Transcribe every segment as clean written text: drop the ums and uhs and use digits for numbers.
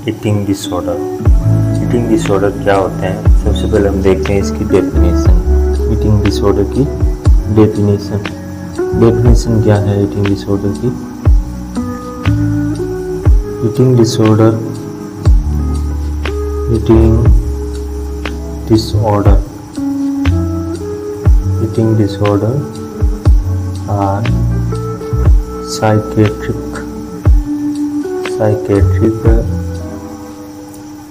Eating disorder. Eating disorder क्या होते हैं, सबसे पहले हम देखते हैं इसकी डेफिनेशन। ईटिंग डिसऑर्डर की डेफिनेशन क्या है ईटिंग डिसऑर्डर की? Eating disorder are psychiatric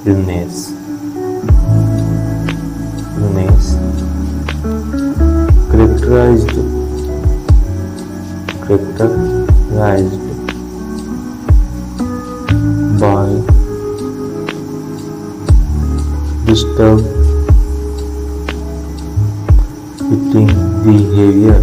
illness characterized by disturbed eating behavior,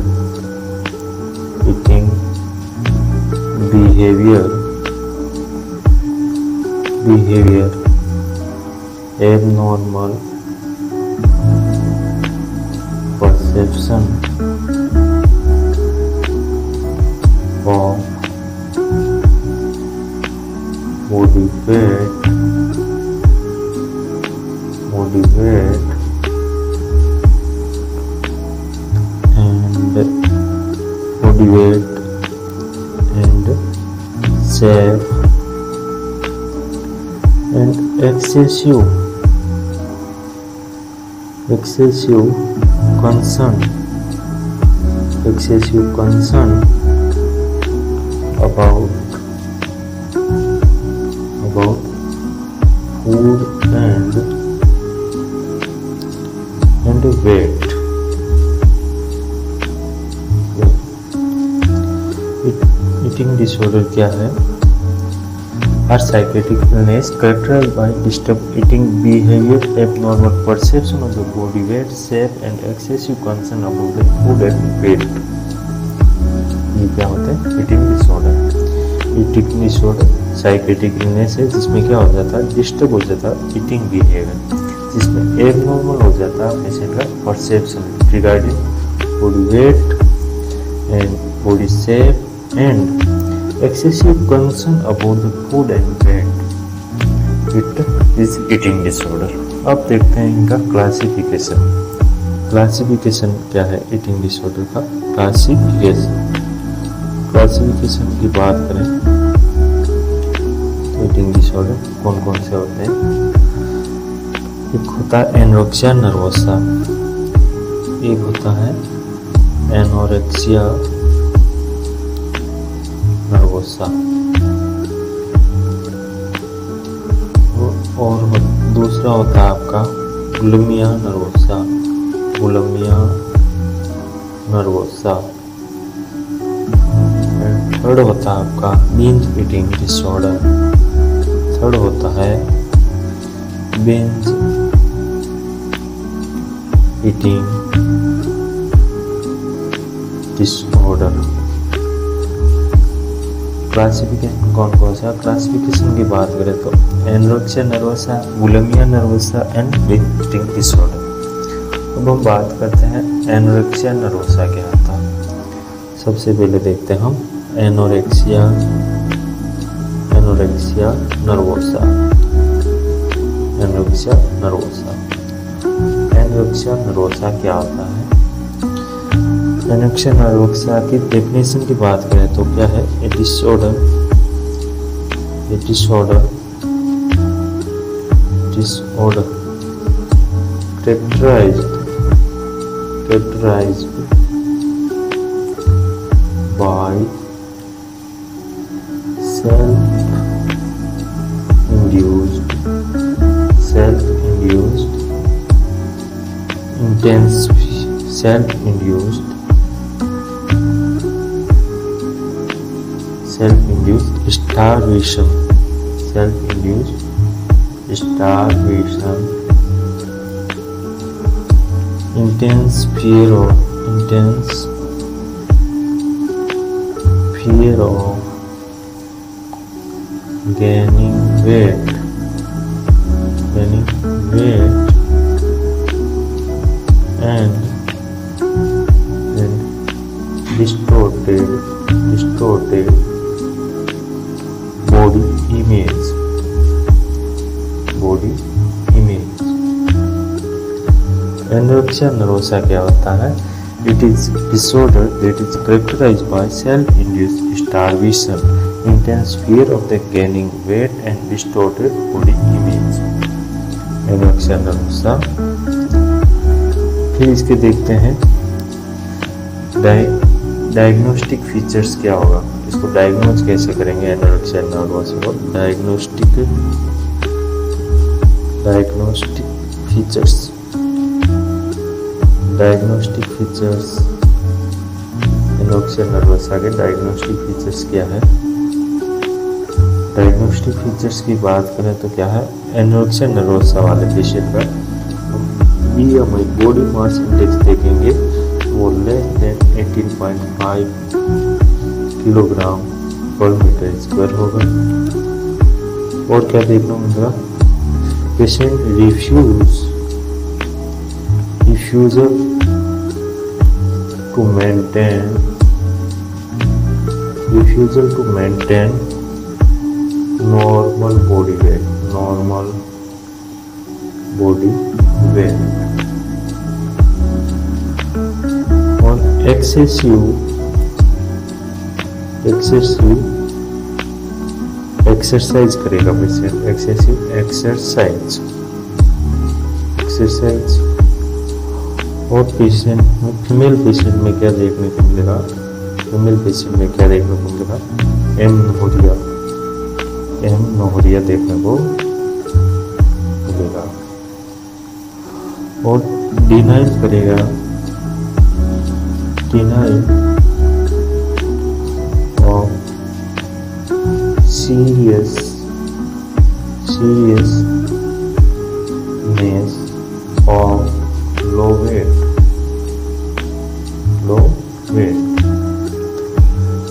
abnormal perception of body weight and shape and excessive concern about food and weight. Eating disorder क्या है? Are psychiatric illness characterized by disturbed eating behavior, abnormal perception of the body weight, shape, and excessive concern about the food and weight. ये क्या होता है? Eating disorder. Eating disorder psychiatric illness है जिसमें क्या हो जाता है? डिस्टर्ब हो जाता है ईटिंग बिहेवियर, जिसमें एबनॉर्मल हो जाता है पेशेंट का perception regarding body weight and body shape and excessive concern about the food and weight. It is eating disorder. अब देखते हैं इनका क्लासिफिकेशन क्या है ईटिंग डिसऑर्डर का? क्लासिफिकेशन की बात करें तो ईटिंग डिसऑर्डर कौन कौन से होते हैं? एक होता है एनोरेक्सिया नर्वोसा, एक होता है एनोरेक्सिया नर्वोसा और दूसरा होता है आपका बुलिमिया नर्वोसा। थर्ड होता है आपका बिंज ईटिंग डिसऑर्डर। थर्ड होता है बिंज ईटिंग डिसऑर्डर। क्लासिफिकेशन कौन कौन सा? क्लासिफिकेशन की बात करें तो anorexia nervosa, bulimia nervosa and binge eating disorder. अब हम बात करते हैं एनोरेक्सिया नर्वोसा क्या होता है। सबसे पहले देखते हैं हम एनोरेक्सिया नर्वोसा। एनोरेक्सिया नर्वोसा क्या होता है? एनोरेक्सिया नर्वोसा की डेफिनेशन की बात करें तो क्या है? ए disorder characterized by self-induced starvation, intense fear of gaining weight and distorted body image body image. Anorexia nervosa क्या होता है? It is disorder that is characterized by self induced starvation, intense fear of the gaining weight and distorted body image. Anorexia nervosa. फिर इसके देखते हैं diagnostic features क्या होगा, इसको डायग्नोज कैसे करेंगे एनोरेक्सिया नर्वोसा को। डायग्नोस्टिक फीचर्स एनोरेक्सिया नर्वोसा के डायग्नोस्टिक फीचर्स क्या है? डायग्नोस्टिक फीचर्स की बात करें तो क्या है? एनोरेक्सिया नर्वोसा वाले पेशेंट का BMI बॉडी मास इंडेक्स देखेंगे वो लेस देन 18.5 किलोग्राम पर मीटर स्क्वायर होगा। और क्या देखने को मिलेगा? Patient refusal to maintain normal body weight और excessive एक्सरसाइज करेगा पेशेंट। एक्सेसिव एक्सरसाइज और पेशेंट में फीमेल पेशेंट में क्या देखने को मिलेगा? एमनोरिया देखने को मिलेगा। और डिनाइल करेगा of seriousness of low weight।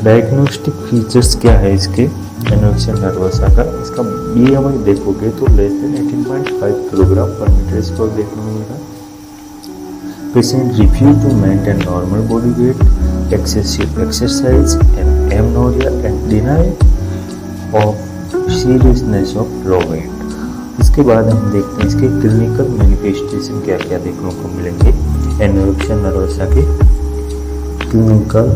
Diagnostic features क्या है इसके एनोरेक्सिया नर्वोसा का? इसका BMI देखोगे तो लेस देन 18.5 किलोग्राम पर मीटर स्क्वायर देखने को मिलेगा। Patient refuse to maintain normal body weight, excessive exercise and amenorrhoea and denial of seriousness of low weight. इसके बाद हम देखते हैं इसके क्लिनिकल मैनिफेस्टेशन क्या क्या देखने को मिलेंगे। एनोरेक्सिया नर्वोसा के क्लिनिकल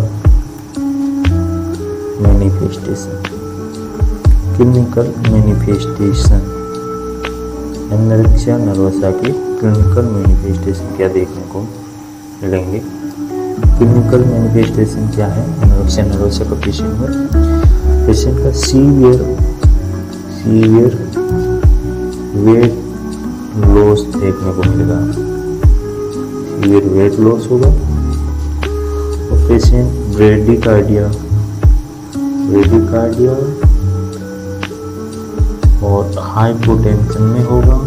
मैनिफेस्टेशन एनोरेक्सिया नर्वोसा के क्लिनिकल मैनिफेस्टेशन क्या देखने को मिलेंगे? क्लिनिकल मैनिफेस्टेशन क्या है एनोरेक्सिया नर्वोसा का पेशेंट में? पेशेंट का सीवियर वेट लॉस देखने को मिलेगा। सीवियर वेट लॉस होगा। और पेशेंट ब्रेडिकार्डिया और हाइपोटेंशन में होगा।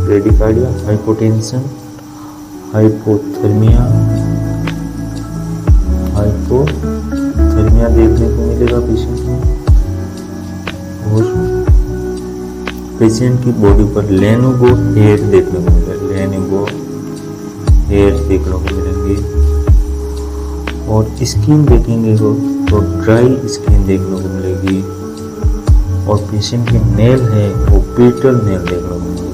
ब्रेडिकार्डिया, हाइपोटेंशन, हाइपोथर्मिया देखने को मिलेगा पेशेंट में। और पेशेंट की बॉडी पर लेनोगो हेयर देखने को मिलेगा। देखने को मिलेंगे। और स्किन देखेंगे तो ड्राई स्किन देखने को मिलेगी। और पेशेंट के नेल है वो ब्रिटल नेल देखने को मिलेंगे।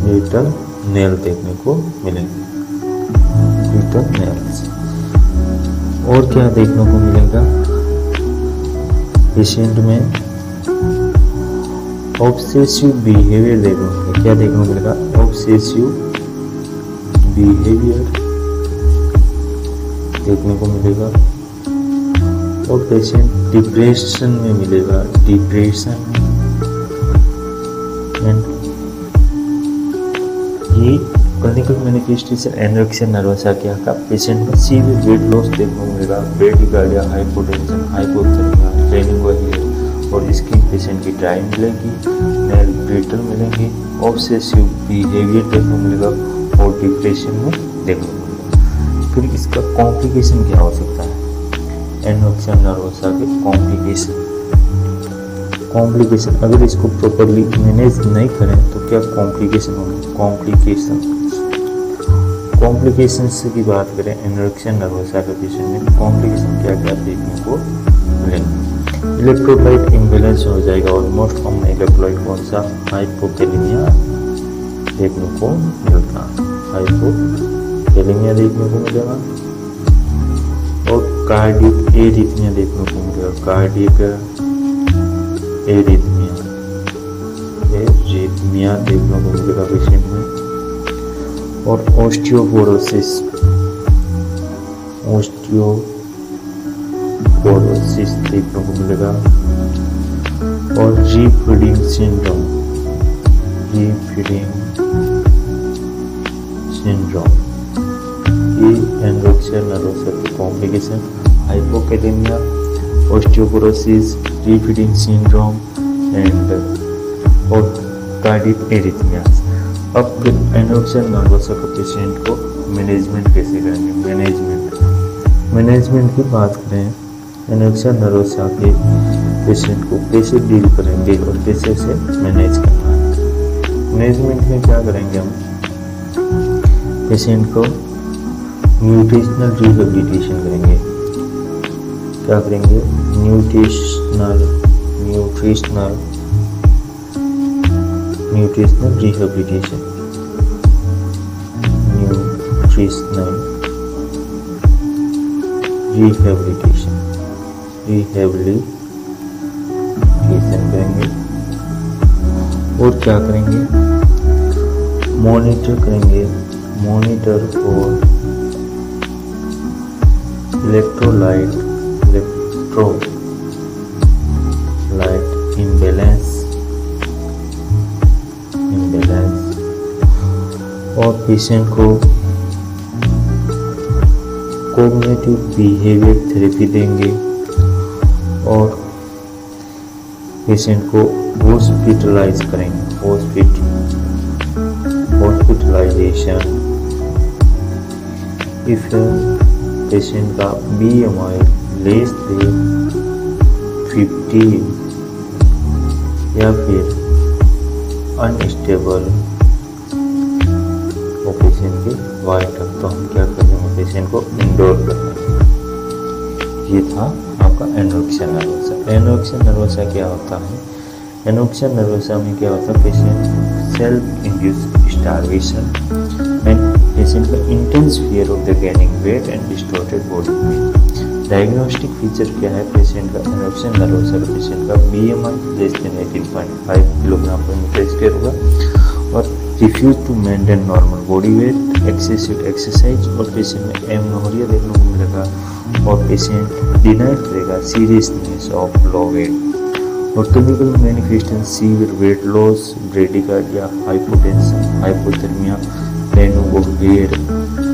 ब्रिटल नेल देखने को मिलेंगे। Brittle nails. और क्या देखने को मिलेगा पेशेंट में? ऑब्सेसिव बिहेवियर देखने को मिलेगा। क्या देखने को मिलेगा? ऑब्सेसिव बिहेवियर देखने को मिलेगा। और पेशेंट डिप्रेशन में मिलेगा। एंड ये क्लिनिकल मैनिफेस्टेशन एनोरेक्सिया नर्वोसा क्या का? पेशेंट में सीवियर वेट लॉस देखने को मिलेगा। ब्रेडिकार्डिया, हाइपोटेंशन, हाइपोथर्मिया, लेनिंगो हेयर और स्किन पेशेंट की ड्राई मिलेगी। नेल ब्रिटल मिलेंगे। ऑब्सेसिव बिहेवियर देखने को मिलेगा और डिप्रेशन में देखने को मिलेगा। फिर इसका कॉम्प्लिकेशन क्या हो सकता है? एनोरेक्सिया नर्वोसा के कॉम्प्लिकेशन अगर इसको प्रॉपर्ली मैनेज नहीं करें तो क्या कॉम्प्लिकेशन होंगे? कॉम्प्लिकेशन की बात करें एनोरेक्सिया नर्वोसा के पेशेंट में कॉम्प्लिकेशन क्या क्या देखने को मिलेंगे? इलेक्ट्रोलाइट इम्बैलेंस हो जाएगा। और मोस्ट कॉमन इलेक्ट्रोलाइट कौन सा? हाइपोकैलेमिया देखने को मिलता है, हाइपोकैलेमिया देखने को मिलेगा। और कार्डियक एरिथमिया देखने को मिलेगा, कार्डियक एरिथमिया देखने को मिलेगा पेशेंट में। और ऑस्टियोपोरोसिस देखने को मिलेगा। और रीफीडिंग सिंड्रोम ये एनोरेक्सिया नर्वोसा की complication, hypokalaemia, osteoporosis, refeeding syndrome and और कार्डियक एरिथमियास। अब एनोरेक्सिया नर्वोसा के पेशेंट को मैनेजमेंट कैसे करेंगे? मैनेजमेंट की बात करें, एनोरेक्सिया नर्वोसा के पेशेंट को कैसे डील करेंगे और कैसे से मैनेज करना है। मैनेजमेंट में क्या करेंगे हम? पेशेंट को न्यूट्रिशनल रिहेबिलिटेशन करेंगे। क्या करेंगे? न्यूट्रिशनल रिहेबिलिटेशन, करेंगे। और क्या करेंगे? मॉनिटर फॉर इलेक्ट्रोलाइट इम्बैलेंस और पेशेंट को कॉग्निटिव बिहेवियर थेरेपी देंगे। और पेशेंट को हॉस्पिटलाइज करेंगे, हॉस्पिटलाइजेशन। इफ पेशेंट का BMI लेस देन 15 या फिर अनस्टेबल वो पेशेंट के वाइटल, तो हम क्या करेंगे? पेशेंट को इंडोर करेंगे। ये था आपका एनोरेक्सिया नर्वोसा। एनोरेक्सिया नर्वोसा क्या होता है? एनोरेक्सिया नर्वोसा में क्या होता है? Patient self induce starvation and patient का intense fear of the gaining weight and distorted body weight. Diagnostic feature क्या है पेशेंट का? एनोरेक्सिया नर्वोसा का पेशेंट का BMI लेस देन 18.5 किलोग्राम पर मीटर स्क्वायर होगा और refuse to maintain normal body weight, excessive exercise और पेशेंट में एमनोरिया देखने को मिलेगा। और पेशेंट डिनाई करेगा सीरियसनेस ऑफ लो वेट। और clinical manifestation severe weight loss, bradycardia, hypotension, hypothermia, pain of hair,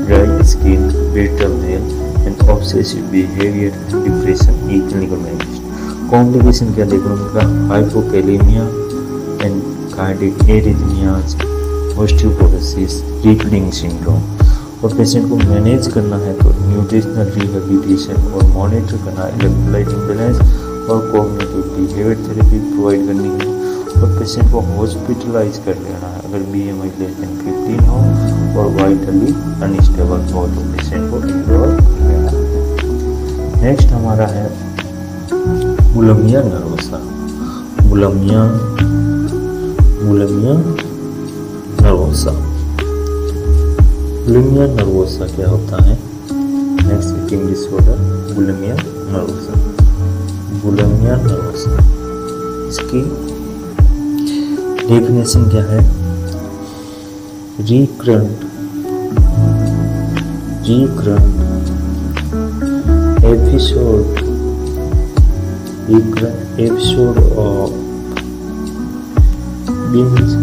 dry skin, brittle nail and obsessive behaviour and depression. ये clinical manifestation. Complication क्या देखने को मिलेगा? Hypokalaemia and cardiac arrhythmias, osteoporosis, refeeding syndrome. और patient को manage करना है तो न्यूट्रिशनल रिहेबिलिटेशन और मॉनिटर करना, इलेक्ट्रोलाइट इम्बैलेंस और कॉग्निटिव बिहेवियर थेरेपी प्रोवाइड करनी है। और पेशेंट को हॉस्पिटलाइज कर लेना है अगर BMI लेस देन 15 हो और वाइटली अनस्टेबल हो तो पेशेंट को इंडोर कर लेना है। नेक्स्ट हमारा है bulimia nervosa. Bulimia nervosa. Bulimia nervosa क्या होता है? Next eating disorder bulimia nervosa. Bulimia nervosa इसकी डेफिनेशन क्या है? Recurrent episode of binge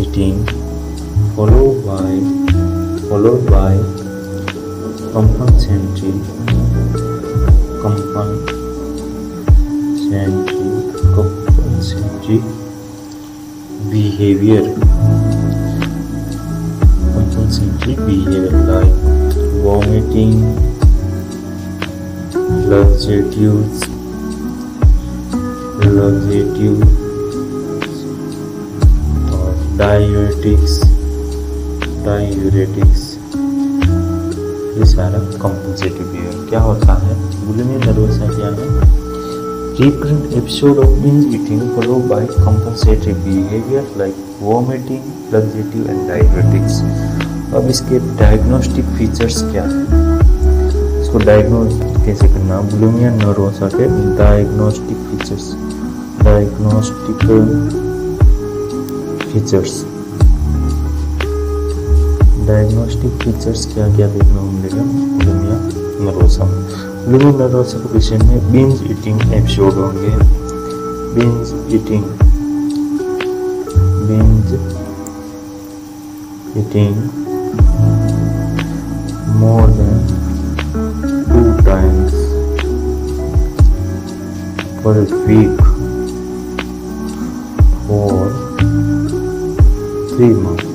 eating followed by compensatory behavior like vomiting, laxatives, or diuretics, ये सारा कंपनसेटिव बिहेवियर। क्या होता है बुलिमिया नर्वसा क्या है? Recurrent episode of binge eating followed by compensatory behavior like vomiting, laxative and diuretics। अब इसके डायग्नोस्टिक फीचर्स क्या है? इसको डायग्नोज कैसे करना? बुलिमिया नर्वसा के डायग्नोस्टिक फीचर्स क्या क्या देखने को मिलेगा बुलिमिया नर्वसा में? बुलिमिया नर्वसा के पेशेंट में बिंज ईटिंग एपिसोड होंगे। Binge eating more than 2 times per week for 3 months।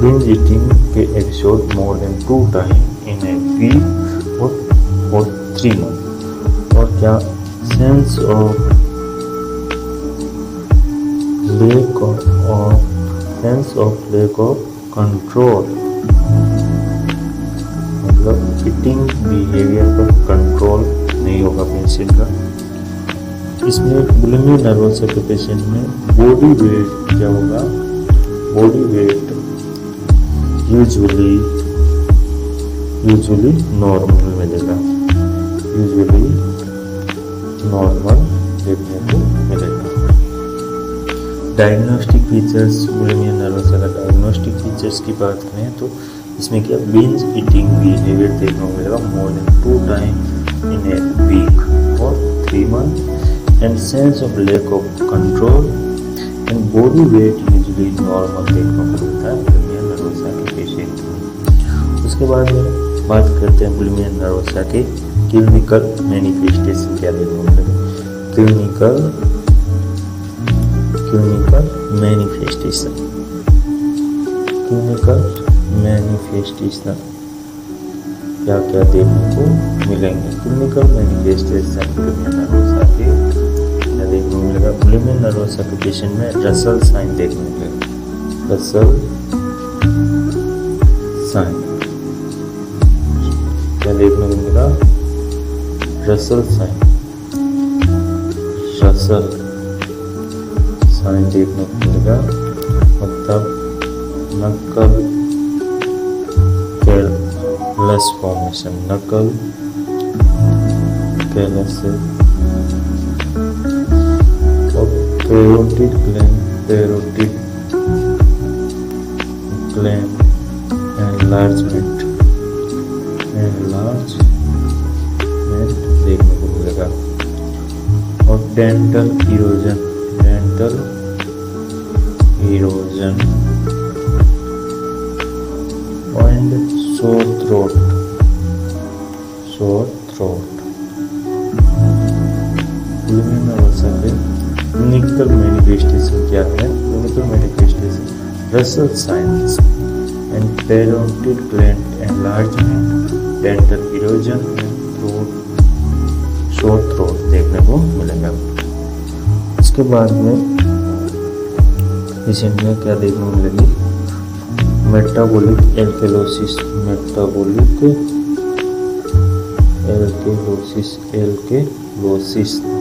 binge eating के episode more than 2 times in a week or for 3 months। और क्या? sense of lack of control, मतलब eating behaviour पर control नहीं होगा patient का। इसमें बुलिमिया नर्वसा के पेशेंट में बॉडी वेट क्या होगा? बॉडी वेट यूजुअली नॉर्मल मिलेगा, नॉर्मल देखने को मिलेगा। डायग्नोस्टिक फीचर्स बुलिमिया नर्वसा का डायग्नोस्टिक फीचर्स की बात करें तो इसमें क्या बिंज ईटिंग बिहेवियर देखने को मिलेगा more than 2 time in a week और 3 month and sense of lack of control and body weight usually normal देखने को मिलता है बुलिमिया नर्वसा के पेशेंट में। उसके बाद बात करते हैं बुलिमिया नर्वसा के क्लिनिकल मैनिफेस्टेशन क्या देखने को मिलेगा? क्लिनिकल मैनिफेस्टेशन क्या क्या देखने को मिलेंगे? क्लिनिकल मैनिफेस्टेशन बुलिमिया नर्वसा के क्या देखने को मिलेगा? बुलिमिया नर्वसा के पेशेंट में रसल साइन देखने को मिलेगा। रसल साइन क्या देखने को मिलेगा? रसल साइन देखने को मिलेगा, मतलब knuckle callus formation, knuckle callus और पैरोटिड ग्लैंड एनलार्जमेंट देखने को मिलेगा और dental erosion and sore throat। Bulimia nervosa के क्लिनिकल मैनिफेस्टेशन क्या है? Clinical manifestation Russell signs and parotid gland enlargement, dental erosion and sore throat देखने को मिलेगा। इसके बाद में पेशेंट में क्या देखने को मिलेगी? मेटाबॉलिक एल्केलोसिस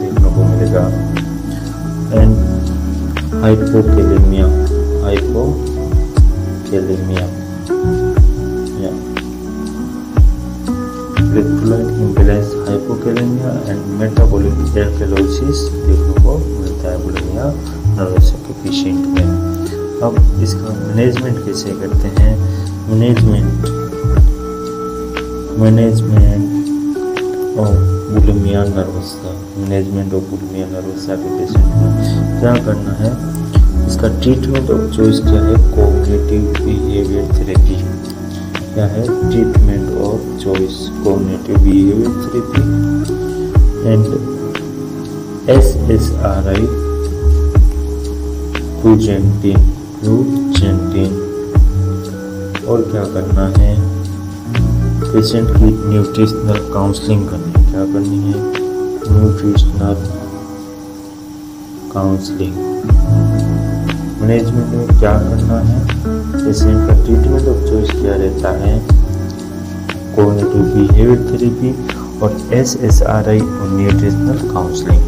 देखने को मिलेगा and hypokalemia electrolyte imbalance, hypokalemia and metabolic alkalosis देखने को मिलता है बुलिमिया नर्वसा के पेशेंट में। अब इसका मैनेजमेंट कैसे करते हैं? मैनेजमेंट ऑफ बुलिमिया नर्वसा के पेशेंट में क्या करना है? इसका ट्रीटमेंट ऑफ चॉइस क्या है? Cognitive behaviour therapy. क्या है? Treatment of choice cognitive behaviour therapy and SSRI फ्लूजेंटिन। और क्या करना है? पेशेंट की न्यूट्रिशनल काउंसलिंग करनी है। क्या करनी है? Nutritional counselling. मैनेजमेंट में क्या करना है? पेशेंट का ट्रीटमेंट ऑफ चॉइस क्या रहता है? कोग्निटिव बिहेवियर थेरेपी और SSRI और न्यूट्रिशनल काउंसलिंग।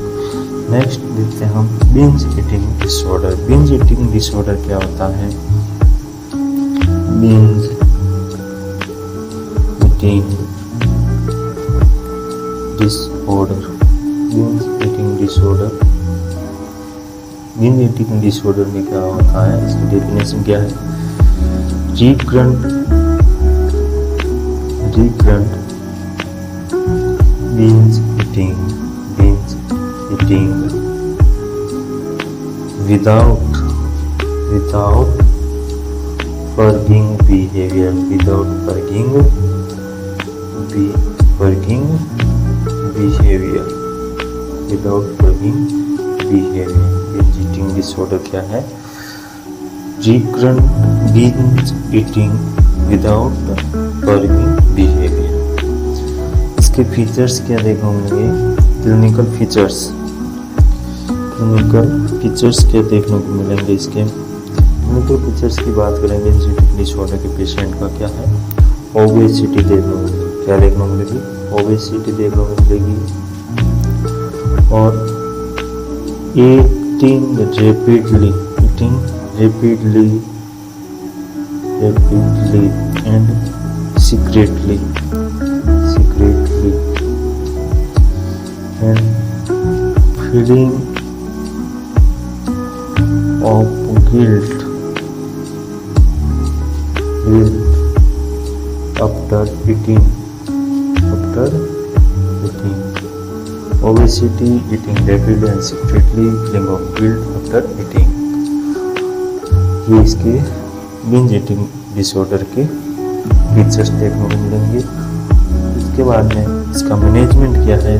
नेक्स्ट देखते हैं हम binge eating disorder. Binge eating disorder क्या होता है? Binge eating disorder, binge eating disorder, binge eating disorder में क्या होता है, इसकी डेफिनेशन क्या है? recurrent binge eating without purging behavior, binge eating disorder क्या है? recurrent binge eating without purging behavior। इसके फीचर्स क्या देखने को मिलेंगे? क्लिनिकल फीचर्स क्या देखने को मिलेंगे? इसके क्लिनिकल फीचर्स की बात करें बिंज ईटिंग डिसऑर्डर के पेशेंट का क्या है? ओबेसिटी देखने को मिलेगी। क्या देखने को मिलेगी? ओबेसिटी देखने को मिलेगी। और eating rapidly and secretly and feeling of guilt after eating. Obesity, eating rapidly and secretly, feeling of guilt after eating, ये इसके बिंज ईटिंग डिसऑर्डर के फीचर्स देखने को मिलेंगे। इसके बाद में इसका मैनेजमेंट क्या है?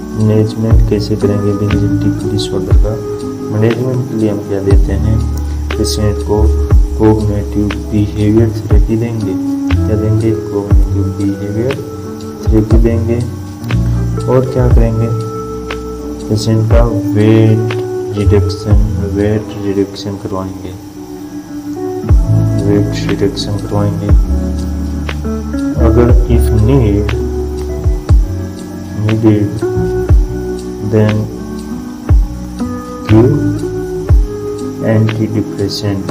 मैनेजमेंट कैसे करेंगे बिंज ईटिंग डिसऑर्डर का? मैनेजमेंट के लिए हम क्या देते हैं? पेशेंट को कोग्निटिव बिहेवियर थेरेपी देंगे। क्या देंगे? कोग्निटिव बिहेवियर थेरेपी देंगे। और क्या करेंगे? पेशेंट का वेट रिडक्शन करवाएंगे। अगर if needed then give antidepressant